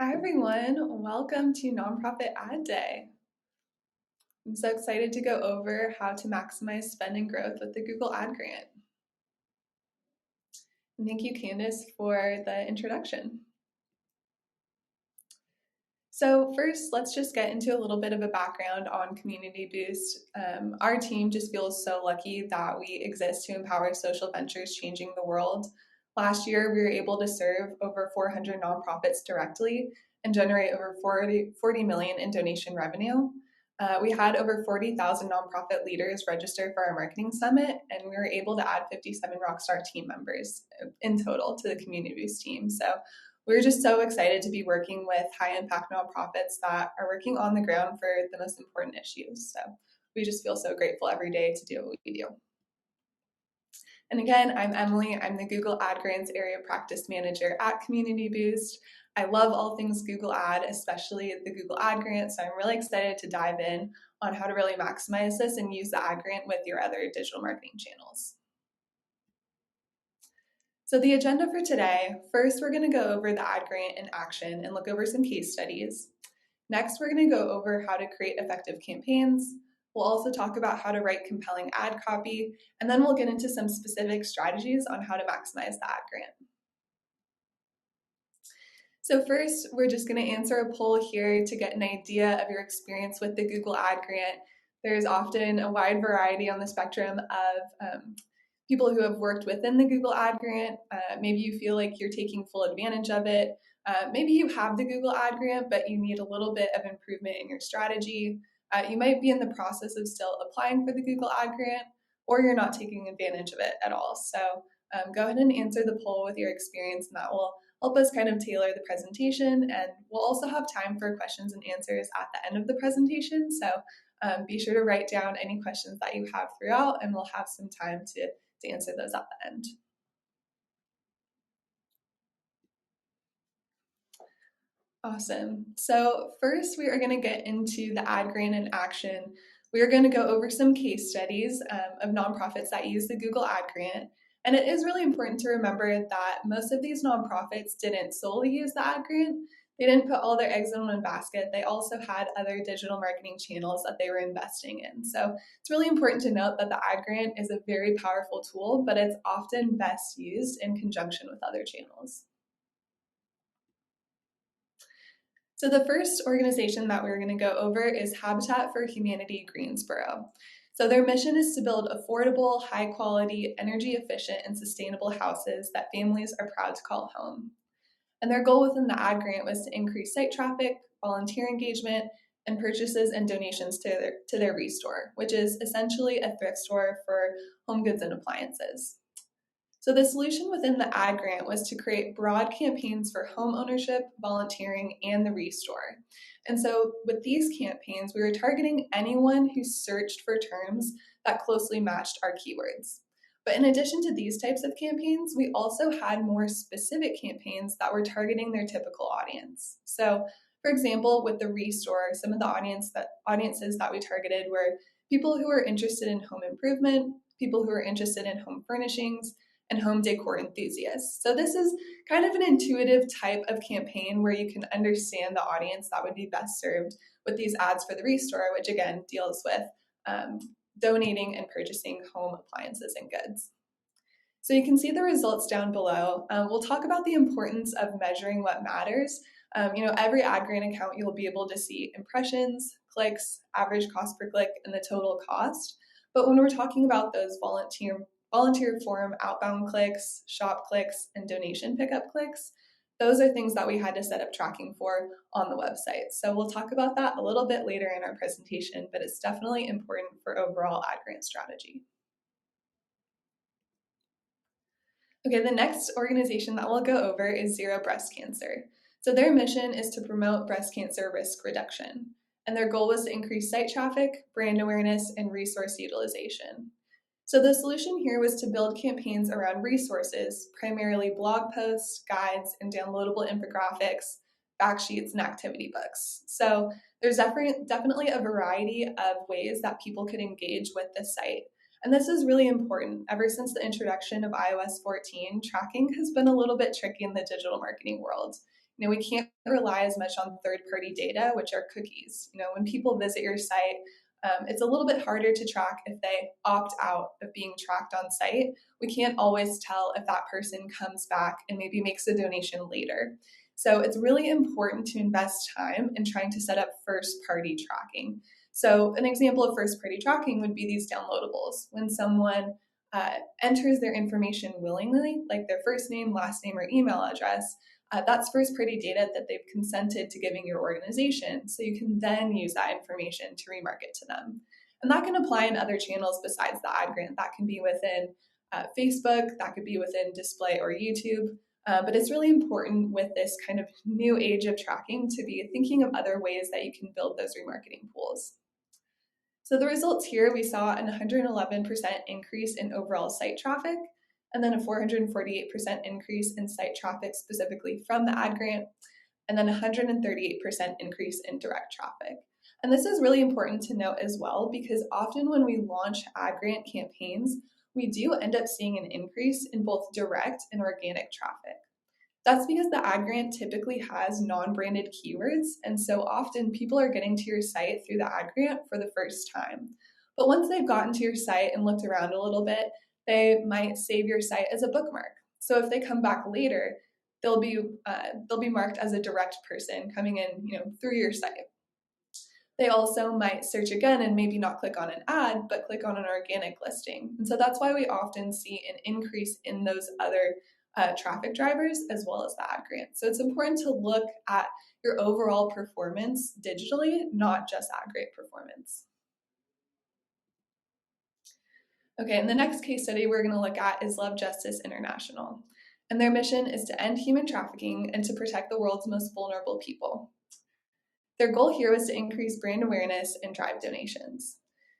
Hi everyone, welcome to Nonprofit Ad Day. I'm so excited to go over how to maximize spend and growth with the Google Ad Grant. And thank you, Candace, for the introduction. So first, let's just get into a little bit of a background on Community Boost. Our team just feels so lucky that we exist to empower social ventures changing the world. Last year, we were able to serve over 400 nonprofits directly and generate over 40 million in donation revenue. We had over 40,000 nonprofit leaders register for our marketing summit, and we were able to add 57 Rockstar team members in total to the Community Boost team. So we're just so excited to be working with high impact nonprofits that are working on the ground for the most important issues. So we just feel so grateful every day to do what we do. And again, I'm Emily. I'm the Google Ad Grants Area Practice Manager at Community Boost. I love all things Google Ad, especially the Google Ad Grant. So I'm really excited to dive in on how to really maximize this and use the Ad Grant with your other digital marketing channels. So the agenda for today, first we're going to go over the Ad Grant in action and look over some case studies. Next, we're going to go over how to create effective campaigns. We'll also talk about how to write compelling ad copy, and then we'll get into some specific strategies on how to maximize the Ad Grant. So first, we're just going to answer a poll here to get an idea of your experience with the Google Ad Grant. There's often a wide variety on the spectrum of people who have worked within the Google Ad Grant. Maybe you feel like you're taking full advantage of it. Maybe you have the Google Ad Grant, but you need a little bit of improvement in your strategy. You might be in the process of still applying for the Google Ad Grant, or you're not taking advantage of it at all. So go ahead and answer the poll with your experience, and that will help us kind of tailor the presentation. And we'll also have time for questions and answers at the end of the presentation. So be sure to write down any questions that you have throughout, and we'll have some time to answer those at the end. Awesome. So first we are going to get into the Ad Grant in action. We are going to go over some case studies of nonprofits that use the Google Ad Grant. And it is really important to remember that most of these nonprofits didn't solely use the Ad Grant. They didn't put all their eggs in one basket. They also had other digital marketing channels that they were investing in. So it's really important to note that the Ad Grant is a very powerful tool, but it's often best used in conjunction with other channels. So the first organization that we're going to go over is Habitat for Humanity Greensboro. So their mission is to build affordable, high quality, energy efficient, and sustainable houses that families are proud to call home. And their goal within the Ad Grant was to increase site traffic, volunteer engagement, and purchases and donations to their Restore, which is essentially a thrift store for home goods and appliances. So the solution within the Ad Grant was to create broad campaigns for home ownership, volunteering, and the Restore. And so with these campaigns, we were targeting anyone who searched for terms that closely matched our keywords. But in addition to these types of campaigns, we also had more specific campaigns that were targeting their typical audience. So for example, with the Restore, some of the audiences that we targeted were people who were interested in home improvement, people who were interested in home furnishings, and home decor enthusiasts. So this is kind of an intuitive type of campaign where you can understand the audience that would be best served with these ads for the Restore, which again deals with donating and purchasing home appliances and goods. So you can see the results down below. We'll talk about the importance of measuring what matters. Every Ad Grant account, you'll be able to see impressions, clicks, average cost per click, and the total cost. But when we're talking about those volunteer form outbound clicks, shop clicks, and donation pickup clicks, those are things that we had to set up tracking for on the website. So we'll talk about that a little bit later in our presentation, but it's definitely important for overall Ad Grant strategy. Okay, the next organization that we'll go over is Zero Breast Cancer. So their mission is to promote breast cancer risk reduction. And their goal was to increase site traffic, brand awareness, and resource utilization. So the solution here was to build campaigns around resources, primarily blog posts, guides, and downloadable infographics, fact sheets, and activity books. So there's definitely a variety of ways that people could engage with the site. And this is really important. Ever since the introduction of iOS 14, tracking has been a little bit tricky in the digital marketing world. We can't rely as much on third-party data, which are cookies. When people visit your site, it's a little bit harder to track if they opt out of being tracked on site. We can't always tell if that person comes back and maybe makes a donation later. So it's really important to invest time in trying to set up first-party tracking. So an example of first-party tracking would be these downloadables. When someone enters their information willingly, like their first name, last name, or email address, that's first-party data that they've consented to giving your organization, so you can then use that information to remarket to them. And that can apply in other channels besides the ad grant. That can be within Facebook, that could be within display or YouTube, but it's really important with this kind of new age of tracking to be thinking of other ways that you can build those remarketing pools. So the results here, we saw an 111% increase in overall site traffic, and then a 448% increase in site traffic specifically from the ad grant, and then 138% increase in direct traffic. And this is really important to note as well, because often when we launch ad grant campaigns, we do end up seeing an increase in both direct and organic traffic. That's because the ad grant typically has non-branded keywords, and so often people are getting to your site through the ad grant for the first time. But once they've gotten to your site and looked around a little bit, they might save your site as a bookmark. So if they come back later, they'll be marked as a direct person coming in, through your site. They also might search again and maybe not click on an ad, but click on an organic listing. And so that's why we often see an increase in those other traffic drivers as well as the ad grant. So it's important to look at your overall performance digitally, not just ad grant performance. Okay, and the next case study we're going to look at is Love Justice International. And their mission is to end human trafficking and to protect the world's most vulnerable people. Their goal here was to increase brand awareness and drive donations.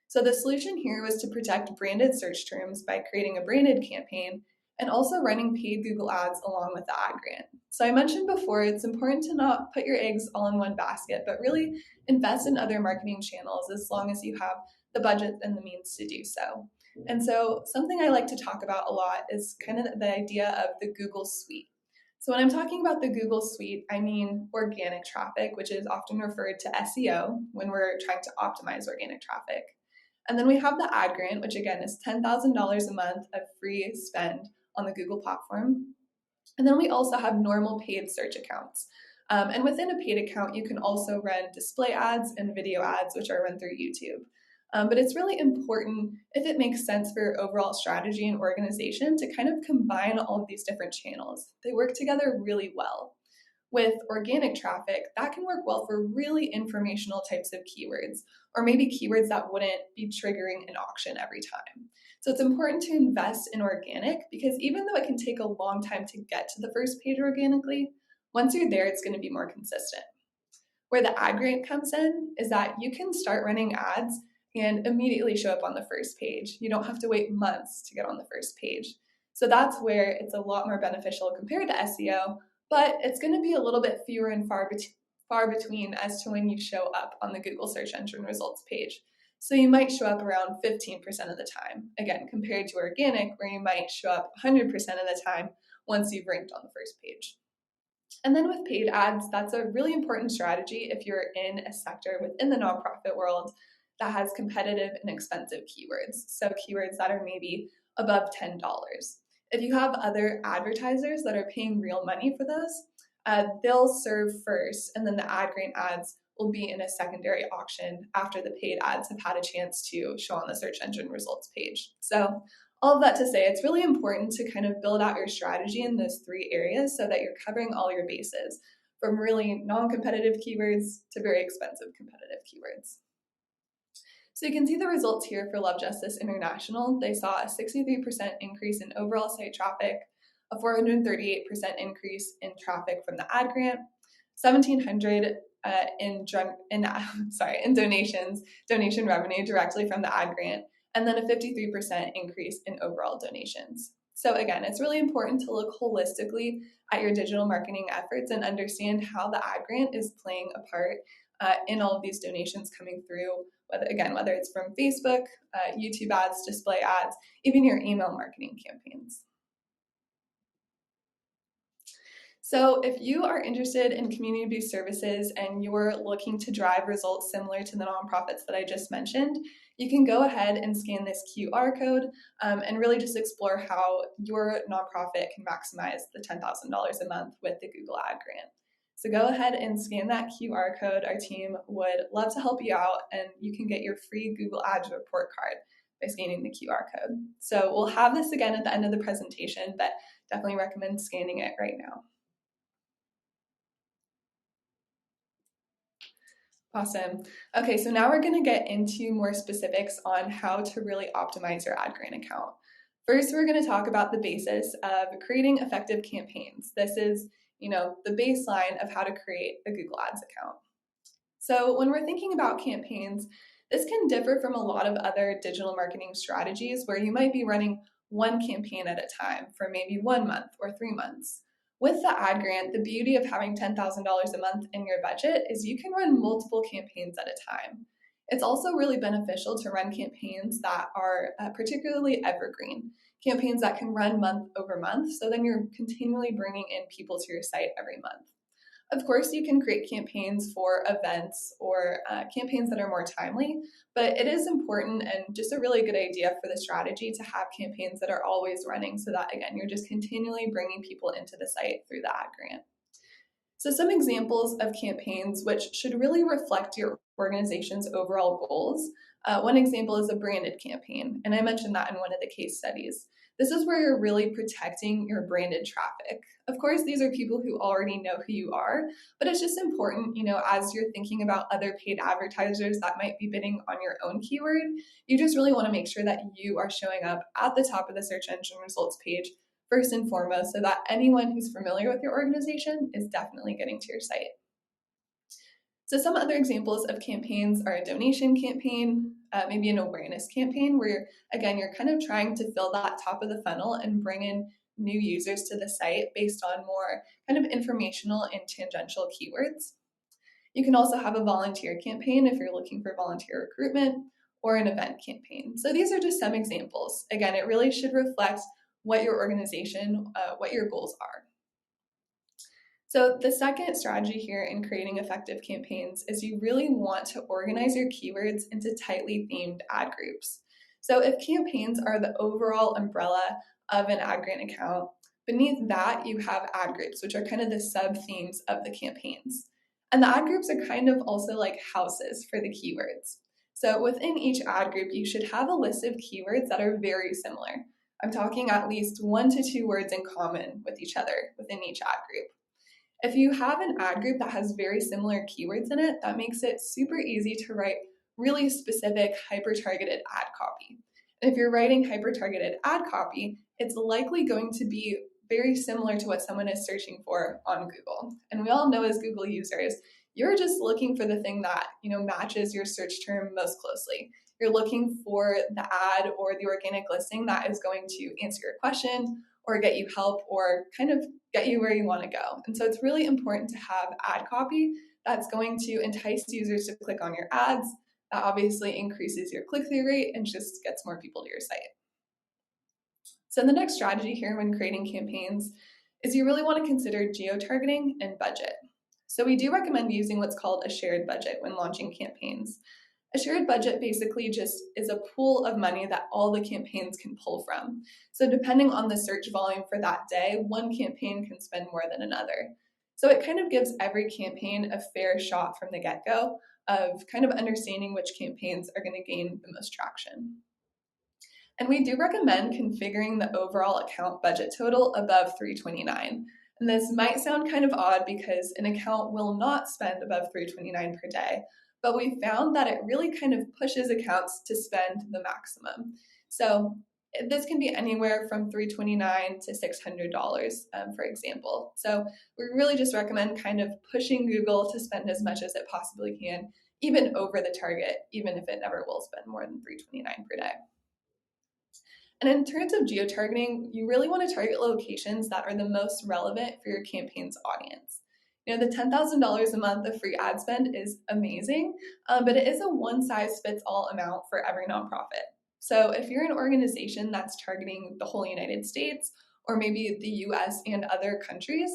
So the solution here was to protect branded search terms by creating a branded campaign and also running paid Google ads along with the ad grant. So I mentioned before, it's important to not put your eggs all in one basket, but really invest in other marketing channels as long as you have the budget and the means to do so. And so something I like to talk about a lot is kind of the idea of the Google Suite. So when I'm talking about the Google Suite, I mean organic traffic, which is often referred to SEO when we're trying to optimize organic traffic. And then we have the ad grant, which again is $10,000 a month of free spend on the Google platform. And then we also have normal paid search accounts. And within a paid account, you can also run display ads and video ads, which are run through YouTube. But it's really important, if it makes sense for your overall strategy and organization, to kind of combine all of these different channels. They work together really well. With organic traffic, that can work well for really informational types of keywords, or maybe keywords that wouldn't be triggering an auction every time. So it's important to invest in organic because even though it can take a long time to get to the first page organically, once you're there, it's going to be more consistent. Where the ad grant comes in is that you can start running ads and immediately show up on the first page. You don't have to wait months to get on the first page. So that's where it's a lot more beneficial compared to SEO, but it's going to be a little bit fewer and far between as to when you show up on the Google search engine results page. So you might show up around 15% of the time, again, compared to organic, where you might show up 100% of the time once you've ranked on the first page. And then with paid ads, that's a really important strategy if you're in a sector within the nonprofit world that has competitive and expensive keywords. So keywords that are maybe above $10. If you have other advertisers that are paying real money for those, they'll serve first, and then the ad grant ads will be in a secondary auction after the paid ads have had a chance to show on the search engine results page. So all of that to say, it's really important to kind of build out your strategy in those three areas so that you're covering all your bases, from really non-competitive keywords to very expensive competitive keywords. So you can see the results here for Love Justice International. They saw a 63% increase in overall site traffic, a 438% increase in traffic from the ad grant, 1,700 in donation revenue directly from the ad grant, and then a 53% increase in overall donations. So again, it's really important to look holistically at your digital marketing efforts and understand how the ad grant is playing a part in all of these donations coming through, whether it's from Facebook, YouTube ads, display ads, even your email marketing campaigns. So if you are interested in community-based services and you're looking to drive results similar to the nonprofits that I just mentioned, you can go ahead and scan this QR code and really just explore how your nonprofit can maximize the $10,000 a month with the Google Ad Grant. So go ahead and scan that QR code. Our team would love to help you out, and you can get your free Google Ads report card by scanning the QR code. So we'll have this again at the end of the presentation, but definitely recommend scanning it right now. Awesome. Okay, so now we're going to get into more specifics on how to really optimize your ad grant account. First, we're going to talk about the basis of creating effective campaigns. This is, the baseline of how to create a Google Ads account. So when we're thinking about campaigns, this can differ from a lot of other digital marketing strategies where you might be running one campaign at a time for maybe 1 month or 3 months. With the ad grant, the beauty of having $10,000 a month in your budget is you can run multiple campaigns at a time. It's also really beneficial to run campaigns that are particularly evergreen, campaigns that can run month over month, so then you're continually bringing in people to your site every month. Of course, you can create campaigns for events or campaigns that are more timely, but it is important and just a really good idea for the strategy to have campaigns that are always running so that, again, you're just continually bringing people into the site through the ad grant. So some examples of campaigns which should really reflect your organization's overall goals. One example is a branded campaign, and I mentioned that in one of the case studies. This is where you're really protecting your branded traffic. Of course, these are people who already know who you are, but it's just important, as you're thinking about other paid advertisers that might be bidding on your own keyword, you just really want to make sure that you are showing up at the top of the search engine results page first and foremost, so that anyone who's familiar with your organization is definitely getting to your site. So some other examples of campaigns are a donation campaign, maybe an awareness campaign where, again, you're kind of trying to fill that top of the funnel and bring in new users to the site based on more kind of informational and tangential keywords. You can also have a volunteer campaign if you're looking for volunteer recruitment, or an event campaign. So these are just some examples. Again, it really should reflect what your organization, what your goals are. So the second strategy here in creating effective campaigns is you really want to organize your keywords into tightly themed ad groups. So if campaigns are the overall umbrella of an ad grant account, beneath that you have ad groups, which are kind of the sub-themes of the campaigns. And the ad groups are kind of also like houses for the keywords. So within each ad group, you should have a list of keywords that are very similar. I'm talking at least 1 to 2 words in common with each other within each ad group. If you have an ad group that has very similar keywords in it, that makes it super easy to write really specific hyper-targeted ad copy. And if you're writing hyper-targeted ad copy, it's likely going to be very similar to what someone is searching for on Google. And we all know as Google users, you're just looking for the thing that matches your search term most closely. You're looking for the ad or the organic listing that is going to answer your question or get you help or kind of get you where you want to go. And so it's really important to have ad copy that's going to entice users to click on your ads. That obviously increases your click-through rate and just gets more people to your site. So the next strategy here when creating campaigns is you really want to consider geo-targeting and budget. So we do recommend using what's called a shared budget when launching campaigns. A shared budget basically just is a pool of money that all the campaigns can pull from. So depending on the search volume for that day, one campaign can spend more than another. So it kind of gives every campaign a fair shot from the get-go of kind of understanding which campaigns are going to gain the most traction. And we do recommend configuring the overall account budget total above $329. And this might sound kind of odd because an account will not spend above $329 per day, but we found that it really kind of pushes accounts to spend the maximum. So this can be anywhere from $329 to $600, for example. So we really just recommend kind of pushing Google to spend as much as it possibly can, even over the target, even if it never will spend more than $329 per day. And in terms of geo-targeting, you really want to target locations that are the most relevant for your campaign's audience. The $10,000 a month of free ad spend is amazing, but it is a one-size-fits-all amount for every nonprofit. So if you're an organization that's targeting the whole United States or maybe the US and other countries,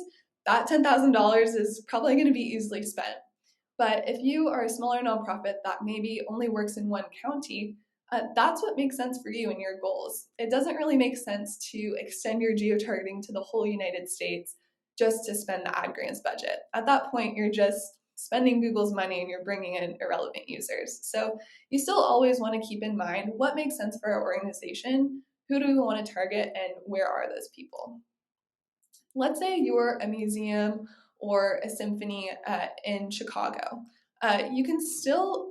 that $10,000 is probably going to be easily spent. But if you are a smaller nonprofit that maybe only works in one county, that's what makes sense for you and your goals. It doesn't really make sense to extend your geotargeting to the whole United States just to spend the ad grants budget. At that point, you're just spending Google's money and you're bringing in irrelevant users. So you still always want to keep in mind what makes sense for our organization, who do we want to target, and where are those people. Let's say you're a museum or a symphony in Chicago. You can still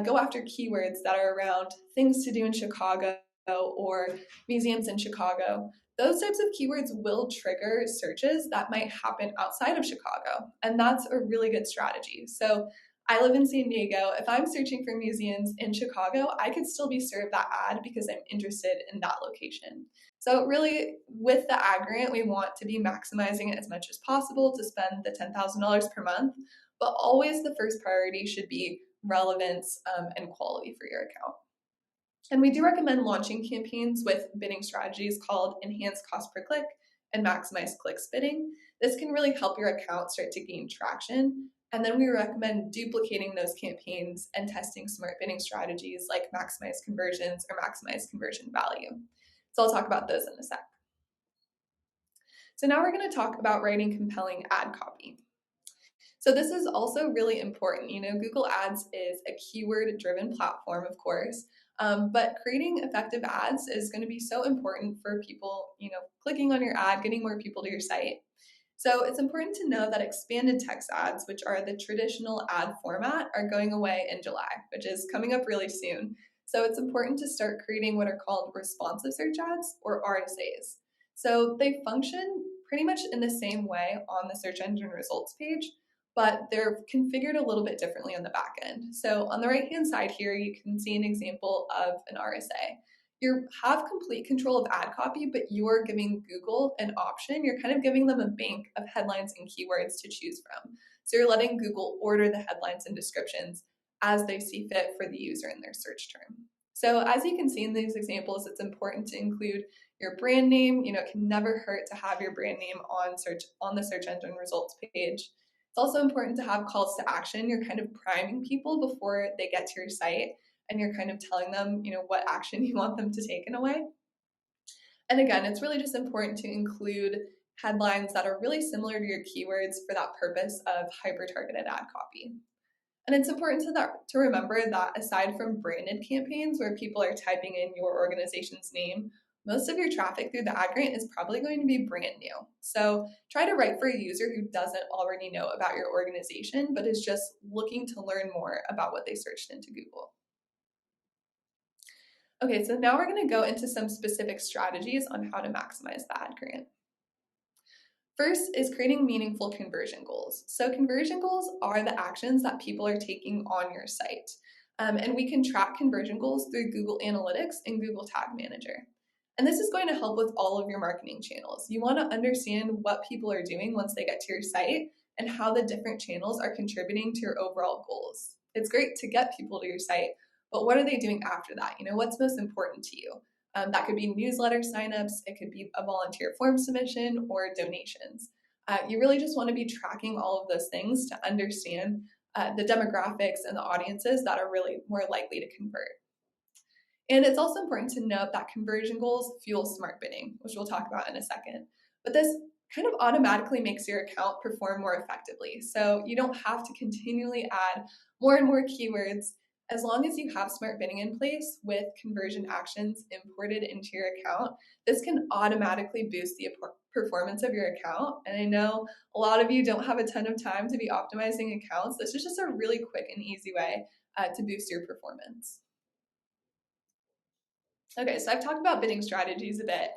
go after keywords that are around things to do in Chicago or museums in Chicago. Those types of keywords will trigger searches that might happen outside of Chicago, and that's a really good strategy. So I live in San Diego. If I'm searching for museums in Chicago, I could still be served that ad because I'm interested in that location. So really, with the ad grant, we want to be maximizing it as much as possible to spend the $10,000 per month, but always the first priority should be relevance and quality for your account. And we do recommend launching campaigns with bidding strategies called enhanced cost per click and maximize clicks bidding. This can really help your account start to gain traction. And then we recommend duplicating those campaigns and testing smart bidding strategies like maximize conversions or maximize conversion value. So I'll talk about those in a sec. So now we're going to talk about writing compelling ad copy. So this is also really important. Google Ads is a keyword-driven platform, of course, but creating effective ads is going to be so important for people, clicking on your ad, getting more people to your site. So it's important to know that expanded text ads, which are the traditional ad format, are going away in July, which is coming up really soon. So it's important to start creating what are called responsive search ads, or RSAs. So they function pretty much in the same way on the search engine results page, but they're configured a little bit differently on the back end. So on the right-hand side here, you can see an example of an RSA. You have complete control of ad copy, but you're giving Google an option. You're kind of giving them a bank of headlines and keywords to choose from. So you're letting Google order the headlines and descriptions as they see fit for the user in their search term. So as you can see in these examples, it's important to include your brand name. It can never hurt to have your brand name on the search engine results page. It's also important to have calls to action. You're kind of priming people before they get to your site, and you're kind of telling them, what action you want them to take in a way. And again, it's really just important to include headlines that are really similar to your keywords for that purpose of hyper-targeted ad copy. And it's important to remember that aside from branded campaigns where people are typing in your organization's name, most of your traffic through the ad grant is probably going to be brand new. So try to write for a user who doesn't already know about your organization, but is just looking to learn more about what they searched into Google. Okay, so now we're going to go into some specific strategies on how to maximize the ad grant. First is creating meaningful conversion goals. So conversion goals are the actions that people are taking on your site. And we can track conversion goals through Google Analytics and Google Tag Manager. And this is going to help with all of your marketing channels. You want to understand what people are doing once they get to your site and how the different channels are contributing to your overall goals. It's great to get people to your site, but what are they doing after that? What's most important to you? That could be newsletter signups, it could be a volunteer form submission, or donations. You really just want to be tracking all of those things to understand the demographics and the audiences that are really more likely to convert. And it's also important to note that conversion goals fuel smart bidding, which we'll talk about in a second. But this kind of automatically makes your account perform more effectively. So you don't have to continually add more and more keywords. As long as you have smart bidding in place with conversion actions imported into your account, this can automatically boost the performance of your account. And I know a lot of you don't have a ton of time to be optimizing accounts. This is just a really quick and easy way to boost your performance. Okay, so I've talked about bidding strategies a bit.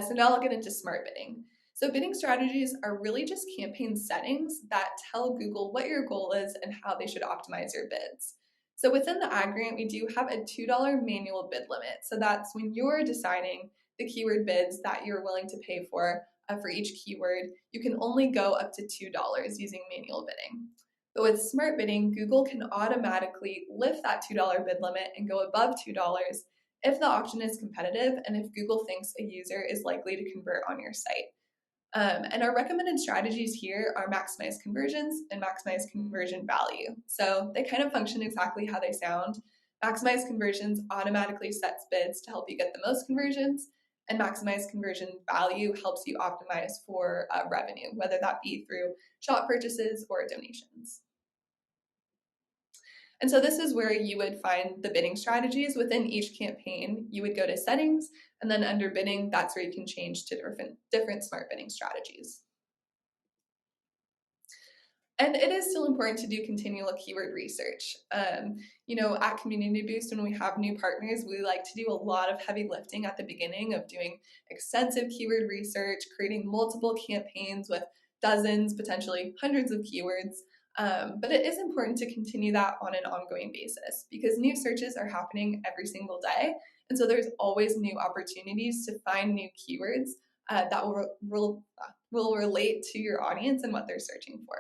So now I'll get into smart bidding. So bidding strategies are really just campaign settings that tell Google what your goal is and how they should optimize your bids. So within the ad grant, we do have a $2 manual bid limit. So that's when you're deciding the keyword bids that you're willing to pay for each keyword. You can only go up to $2 using manual bidding. But with smart bidding, Google can automatically lift that $2 bid limit and go above $2 if the auction is competitive and if Google thinks a user is likely to convert on your site. And our recommended strategies here are maximize conversions and maximize conversion value. So they kind of function exactly how they sound. Maximize conversions automatically sets bids to help you get the most conversions, and maximize conversion value helps you optimize for revenue, whether that be through shop purchases or donations. And so this is where you would find the bidding strategies within each campaign. You would go to settings, and then under bidding, that's where you can change to different smart bidding strategies. And it is still important to do continual keyword research. At Community Boost, when we have new partners, we like to do a lot of heavy lifting at the beginning of doing extensive keyword research, creating multiple campaigns with dozens, potentially hundreds of keywords. But it is important to continue that on an ongoing basis because new searches are happening every single day. And so there's always new opportunities to find new keywords that will relate to your audience and what they're searching for.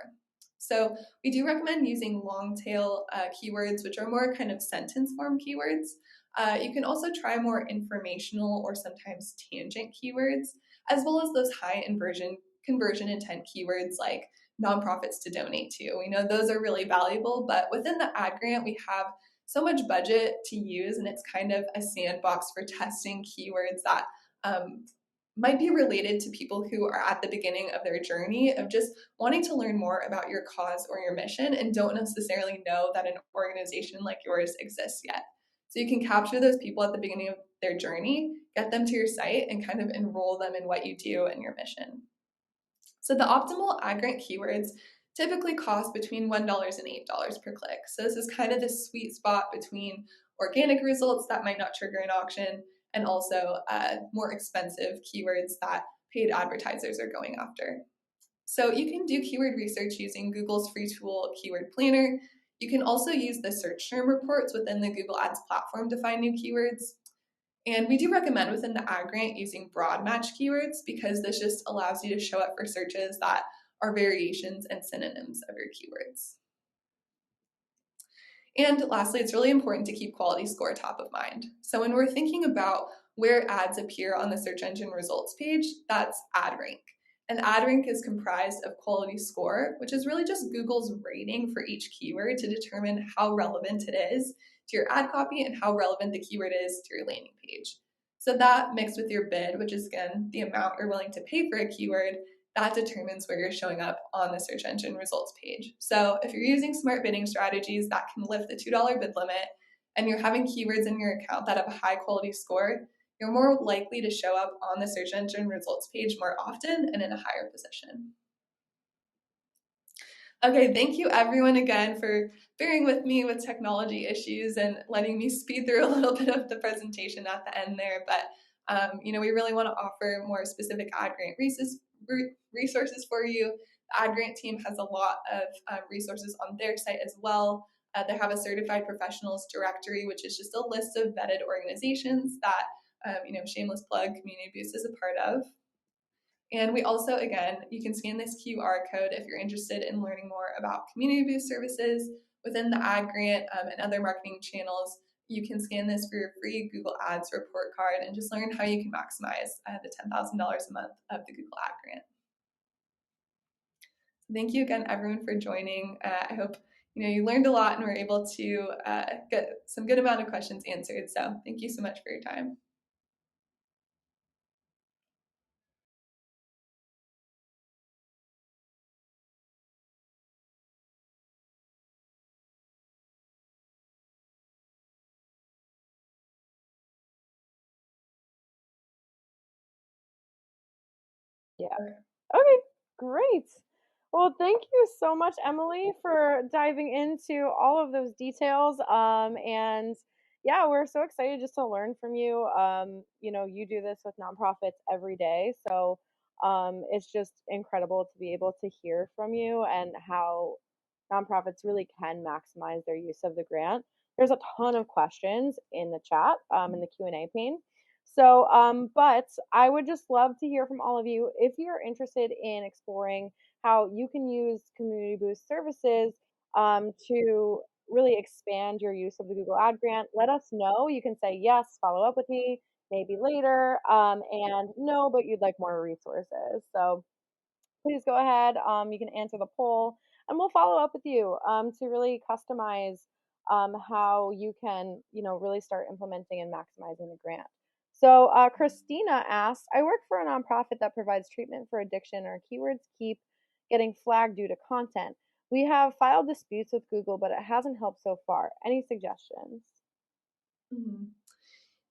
So we do recommend using long tail keywords, which are more kind of sentence form keywords. You can also try more informational or sometimes tangent keywords, as well as those high conversion intent keywords like nonprofits to donate to. We know those are really valuable, but within the ad grant, we have so much budget to use, and it's kind of a sandbox for testing keywords that might be related to people who are at the beginning of their journey of just wanting to learn more about your cause or your mission and don't necessarily know that an organization like yours exists yet. So you can capture those people at the beginning of their journey, get them to your site, and kind of enroll them in what you do and your mission. So the optimal ad grant keywords typically cost between $1 and $8 per click. So this is kind of the sweet spot between organic results that might not trigger an auction and also more expensive keywords that paid advertisers are going after. So you can do keyword research using Google's free tool Keyword Planner. You can also use the search term reports within the Google Ads platform to find new keywords. And we do recommend within the ad grant using broad match keywords because this just allows you to show up for searches that are variations and synonyms of your keywords. And lastly, it's really important to keep quality score top of mind. So when we're thinking about where ads appear on the search engine results page, that's ad rank. And ad rank is comprised of quality score, which is really just Google's rating for each keyword to determine how relevant it is to your ad copy and how relevant the keyword is to your landing page. So that mixed with your bid, which is again the amount you're willing to pay for a keyword, that determines where you're showing up on the search engine results page. So if you're using smart bidding strategies that can lift the $2 bid limit and you're having keywords in your account that have a high quality score, you're more likely to show up on the search engine results page more often and in a higher position. Okay, thank you everyone again for bearing with me with technology issues and letting me speed through a little bit of the presentation at the end there. But we really want to offer more specific ad grant resources for you. The ad grant team has a lot of resources on their site as well. They have a certified professionals directory, which is just a list of vetted organizations that shameless plug Community Boost is a part of. And we also, again, you can scan this QR code if you're interested in learning more about Community Boost services within the ad grant and other marketing channels. You can scan this for your free Google Ads report card and just learn how you can maximize the $10,000 a month of the Google Ad Grant. So thank you again, everyone, for joining. I hope you learned a lot and were able to get some good amount of questions answered. So thank you so much for your time. Yeah. Okay, great. Well, thank you so much, Emily, for diving into all of those details. And yeah, we're so excited just to learn from you. You do this with nonprofits every day, so it's just incredible to be able to hear from you and how nonprofits really can maximize their use of the grant. There's a ton of questions in the chat, in the Q&A pane. So, but I would just love to hear from all of you if you're interested in exploring how you can use Community Boost services to really expand your use of the Google Ad Grant. Let us know. You can say yes, follow up with me, maybe later, and no, but you'd like more resources. So please go ahead. You can answer the poll, and we'll follow up with you to really customize how you can, really start implementing and maximizing the grant. So, Christina asked, I work for a nonprofit that provides treatment for addiction. Our keywords keep getting flagged due to content. We have filed disputes with Google, but it hasn't helped so far. Any suggestions? Mhm.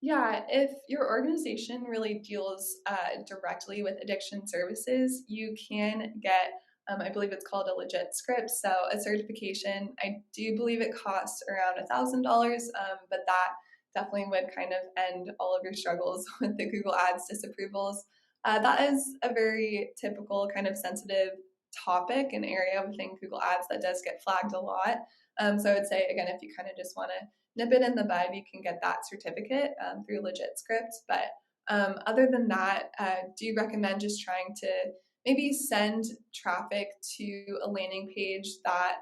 Yeah, if your organization really deals directly with addiction services, you can get, I believe it's called a legit script, so a certification. I do believe it costs around $1,000, but that definitely would kind of end all of your struggles with the Google Ads disapprovals. That is a very typical kind of sensitive topic and area within Google Ads that does get flagged a lot. So I would say, again, if you kind of just want to nip it in the bud, you can get that certificate through Legit Scripts. But other than that, do you recommend just trying to maybe send traffic to a landing page that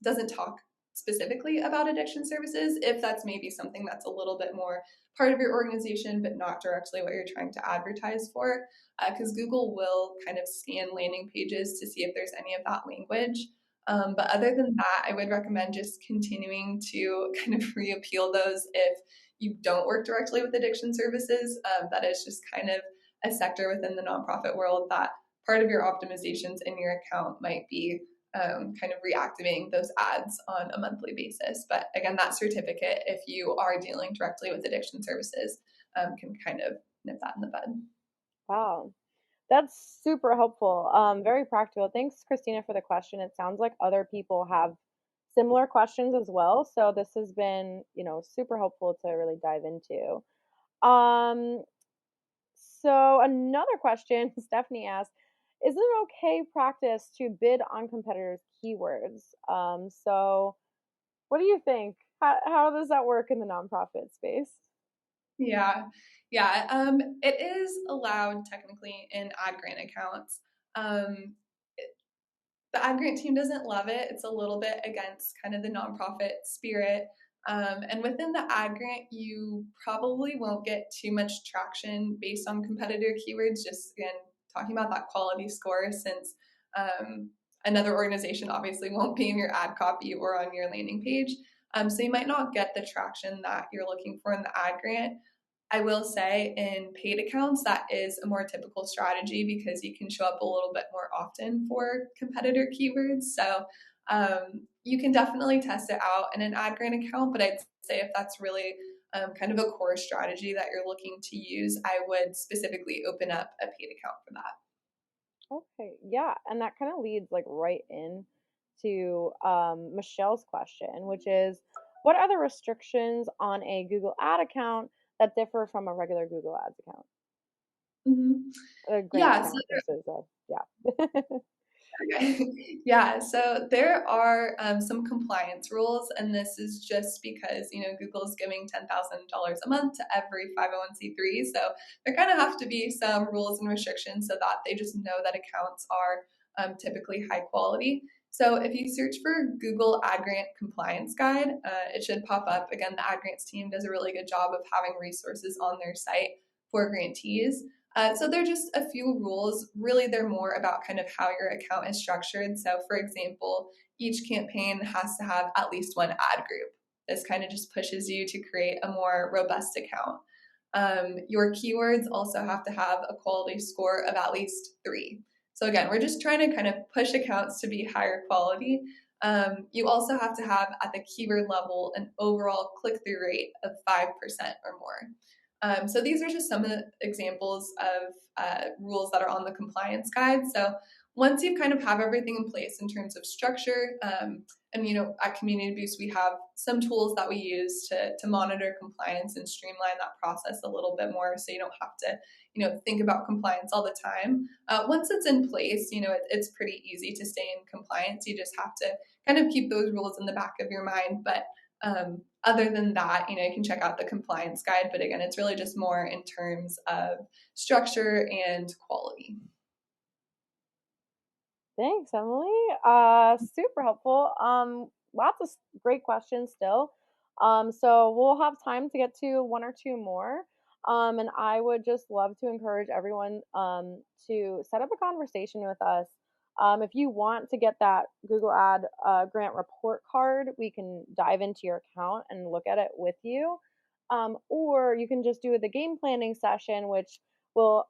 doesn't talk specifically about addiction services, if that's maybe something that's a little bit more part of your organization, but not directly what you're trying to advertise for? Because Google will kind of scan landing pages to see if there's any of that language. But other than that, I would recommend just continuing to kind of reappeal those if you don't work directly with addiction services. That is just kind of a sector within the nonprofit world that part of your optimizations in your account might be kind of reactivating those ads on a monthly basis. But again, that certificate, if you are dealing directly with addiction services, can kind of nip that in the bud. Wow. That's super helpful. Very practical. Thanks, Christina, for the question. It sounds like other people have similar questions as well. So this has been, super helpful to really dive into. Um, so another question Stephanie asked, is it okay practice to bid on competitors' keywords? So what do you think? How does that work in the nonprofit space? Yeah, yeah. It is allowed technically in ad grant accounts. Um, the ad grant team doesn't love it. It's a little bit against kind of the nonprofit spirit. And within the ad grant, you probably won't get too much traction based on competitor keywords. Just again, talking about that quality score, since another organization obviously won't be in your ad copy or on your landing page. So you might not get the traction that you're looking for in the ad grant. I will say in paid accounts, that is a more typical strategy because you can show up a little bit more often for competitor keywords. So you can definitely test it out in an ad grant account, but I'd say if that's really kind of a core strategy that you're looking to use, I would specifically open up a paid account for that. Okay, yeah, and that kind of leads like right in to Michelle's question, which is, what are the restrictions on a Google Ad account that differ from a regular Google Ads account, Mm-hmm. a grant Yeah, so account versus a yeah. okay. Yeah, so there are some compliance rules, and this is just because Google's giving $10,000 a month to every 501(c)(3), so there kind of have to be some rules and restrictions so that they just know that accounts are typically high quality. So if you search for Google Ad Grant Compliance Guide, it should pop up. Again, the Ad Grants team does a really good job of having resources on their site for grantees. So they're just a few rules. Really, they're more about kind of how your account is structured. So, for example, each campaign has to have at least one ad group. This kind of just pushes you to create a more robust account. Your keywords also have to have a quality score of at least 3. So, again, we're just trying to kind of push accounts to be higher quality. You also have to have at the keyword level an overall click through rate of 5% or more. So these are just some of the examples of rules that are on the compliance guide. So once you kind of have everything in place in terms of structure, and at Community Boost we have some tools that we use to monitor compliance and streamline that process a little bit more, so you don't have to think about compliance all the time. Once it's in place, it's pretty easy to stay in compliance. You just have to kind of keep those rules in the back of your mind, but other than that, you can check out the compliance guide. But again, it's really just more in terms of structure and quality. Thanks, Emily. Super helpful. Lots of great questions still. So we'll have time to get to one or two more. And I would just love to encourage everyone to set up a conversation with us. If you want to get that Google Ad grant report card, we can dive into your account and look at it with you. Or you can just do the game planning session, which will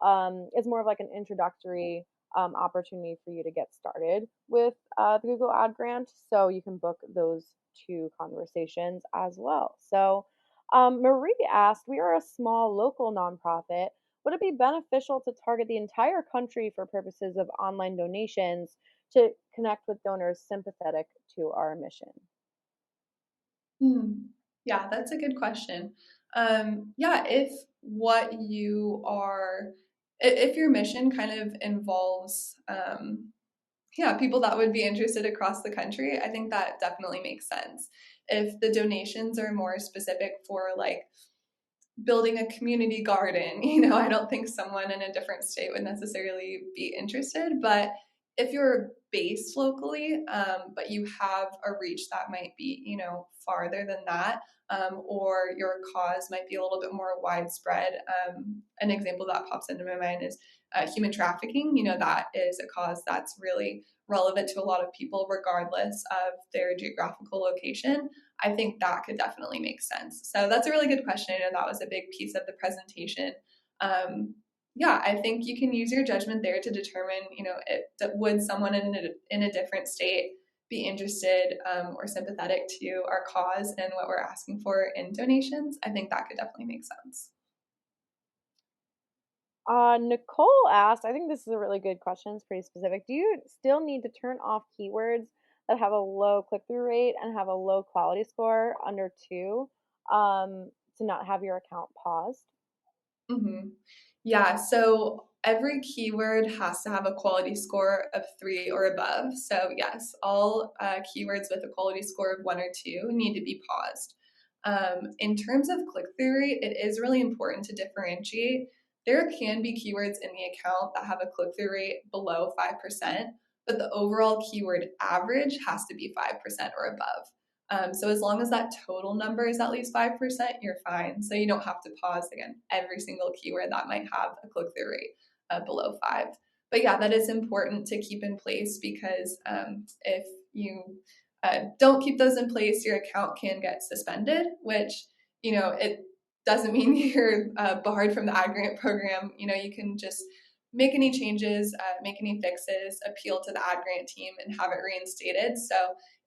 is more of like an introductory opportunity for you to get started with the Google Ad Grant. So you can book those two conversations as well. So Marie asked, we are a small local nonprofit. Would it be beneficial to target the entire country for purposes of online donations to connect with donors sympathetic to our mission? Hmm. Yeah, that's a good question. Yeah, if what you are, if your mission kind of involves, yeah, people that would be interested across the country, I think that definitely makes sense. If the donations are more specific for like building a community garden, I don't think someone in a different state would necessarily be interested. But if you're based locally, but you have a reach that might be, farther than that, or your cause might be a little bit more widespread. An example that pops into my mind is human trafficking. That is a cause that's really relevant to a lot of people, regardless of their geographical location. I think that could definitely make sense. So that's a really good question. And that was a big piece of the presentation. Yeah, I think you can use your judgment there to determine, would someone in a different state be interested or sympathetic to our cause and what we're asking for in donations? I think that could definitely make sense. Nicole asked, I think this is a really good question. It's pretty specific. Do you still need to turn off keywords that have a low click through rate and have a low quality score under two to not have your account paused? Mm-hmm. Yeah, so every keyword has to have a quality score of 3 or above. So, yes, all keywords with a quality score of 1 or 2 need to be paused. In terms of click through rate, it is really important to differentiate. There can be keywords in the account that have a click through rate below 5%, but the overall keyword average has to be 5% or above. So as long as that total number is at least 5%, you're fine. So you don't have to pause again every single keyword that might have a click through rate below 5. But yeah, that is important to keep in place because if you don't keep those in place, your account can get suspended, which, it doesn't mean you're barred from the Ad Grant program. You can just make any changes, make any fixes, appeal to the Ad Grant team and have it reinstated. So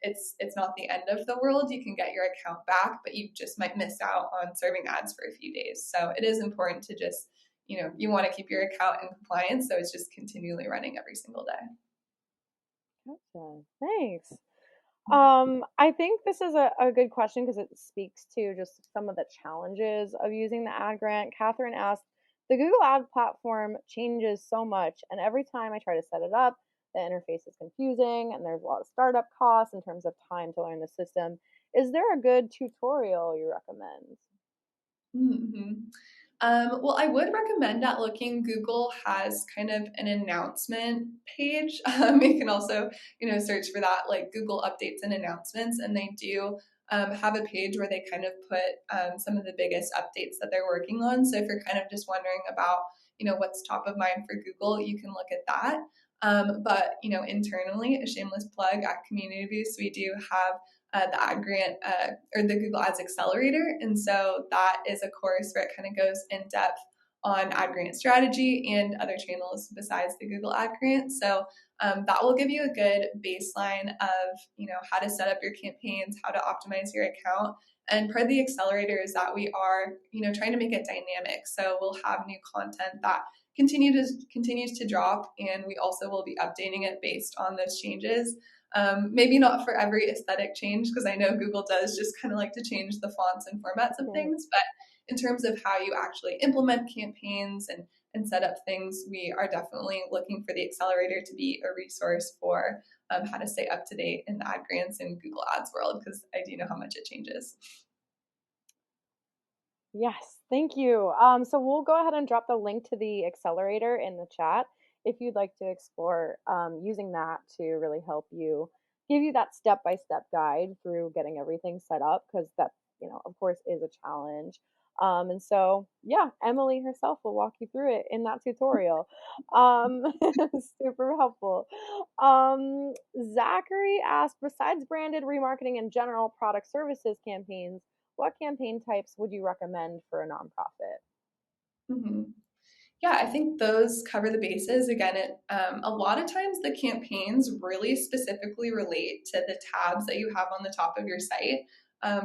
it's not the end of the world. You can get your account back, but you just might miss out on serving ads for a few days. So it is important to just, you want to keep your account in compliance. So it's just continually running every single day. Gotcha. Thanks. I think this is a good question because it speaks to just some of the challenges of using the ad grant. Catherine asked, the Google Ad platform changes so much, and every time I try to set it up, the interface is confusing and there's a lot of startup costs in terms of time to learn the system. Is there a good tutorial you recommend? Mm-hmm. Well, I would recommend that looking. Google has kind of an announcement page. You can also, search for that, like Google Updates and Announcements, and they do have a page where they kind of put some of the biggest updates that they're working on. So if you're kind of just wondering about, what's top of mind for Google, you can look at that. But internally, a shameless plug at Community Boost, we do have the Ad Grant or the Google Ads Accelerator. And so that is a course where it kind of goes in depth on Ad Grant strategy and other channels besides the Google Ad Grant. So that will give you a good baseline of, how to set up your campaigns, how to optimize your account. And part of the accelerator is that we are, trying to make it dynamic. So we'll have new content that continues to drop, and we also will be updating it based on those changes. Maybe not for every aesthetic change, because I know Google does just kind of like to change the fonts and formats of things, but in terms of how you actually implement campaigns and set up things, we are definitely looking for the accelerator to be a resource for how to stay up to date in the ad grants and Google Ads world, because I do know how much it changes. Yes, thank you. So we'll go ahead and drop the link to the accelerator in the chat if you'd like to explore using that to really help you give you that step-by-step guide through getting everything set up because that, of course, is a challenge. And so, yeah, Emily herself will walk you through it in that tutorial. Super helpful. Zachary asked, besides branded remarketing and general product services campaigns, what campaign types would you recommend for a nonprofit? Hmm. Yeah, I think those cover the bases. Again, a lot of times the campaigns really specifically relate to the tabs that you have on the top of your site.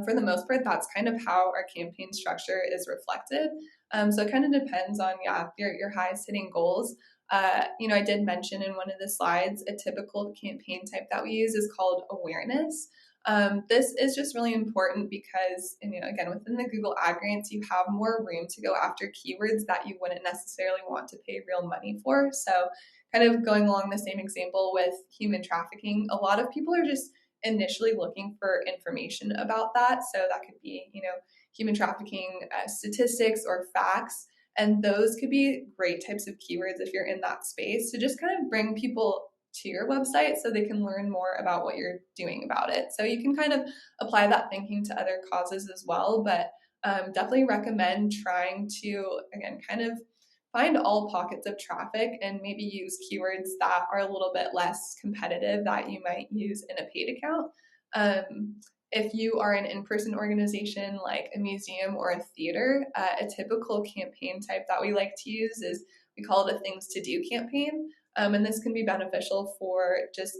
For the most part, that's kind of how our campaign structure is reflected. So it kind of depends on, yeah, your highest hitting goals. I did mention in one of the slides a typical campaign type that we use is called awareness. This is just really important because, again, within the Google Ad Grants, you have more room to go after keywords that you wouldn't necessarily want to pay real money for. So, kind of going along the same example with human trafficking, a lot of people are just initially looking for information about that. So, that could be, human trafficking statistics or facts. And those could be great types of keywords if you're in that space to just kind of bring people to your website so they can learn more about what you're doing about it. So you can kind of apply that thinking to other causes as well, but definitely recommend trying to, again, kind of find all pockets of traffic and maybe use keywords that are a little bit less competitive that you might use in a paid account. If you are an in-person organization like a museum or a theater, a typical campaign type that we like to use is we call it a things to do campaign. And this can be beneficial for just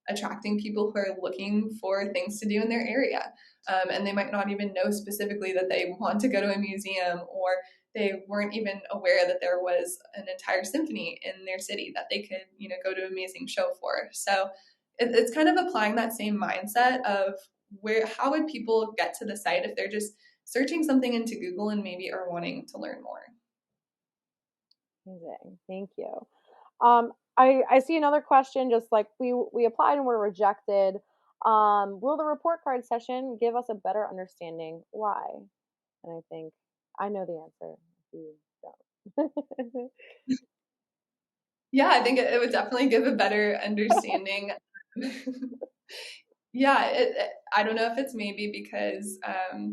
attracting people who are looking for things to do in their area. And they might not even know specifically that they want to go to a museum, or they weren't even aware that there was an entire symphony in their city that they could, go to an amazing show for. So it's kind of applying that same mindset of how would people get to the site if they're just searching something into Google and maybe are wanting to learn more. Amazing. Thank you. I see another question, just like we applied and were rejected. Will the report card session give us a better understanding why? And I think I know the answer. If you don't. Yeah, I think it would definitely give a better understanding. Yeah, I don't know if it's maybe because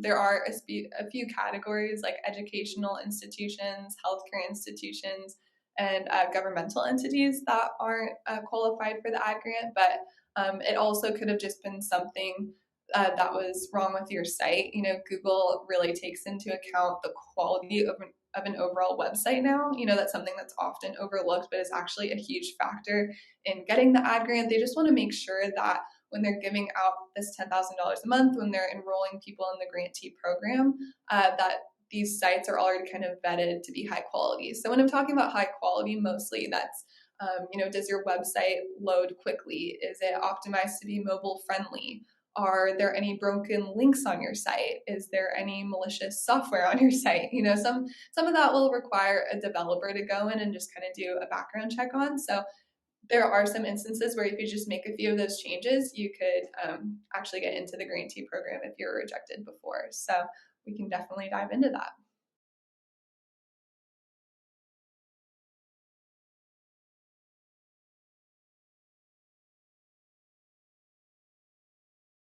there are a few categories like educational institutions, healthcare institutions, and governmental entities that aren't qualified for the ad grant, but it also could have just been something that was wrong with your site. Google really takes into account the quality of an overall website now. That's something that's often overlooked, but is actually a huge factor in getting the ad grant. They just want to make sure that when they're giving out this $10,000 a month, when they're enrolling people in the grantee program, that these sites are already kind of vetted to be high quality. So when I'm talking about high quality, mostly that's, does your website load quickly? Is it optimized to be mobile friendly? Are there any broken links on your site? Is there any malicious software on your site? Some of that will require a developer to go in and just kind of do a background check on. So there are some instances where if you just make a few of those changes, you could actually get into the grantee program if you were rejected before. So we can definitely dive into that.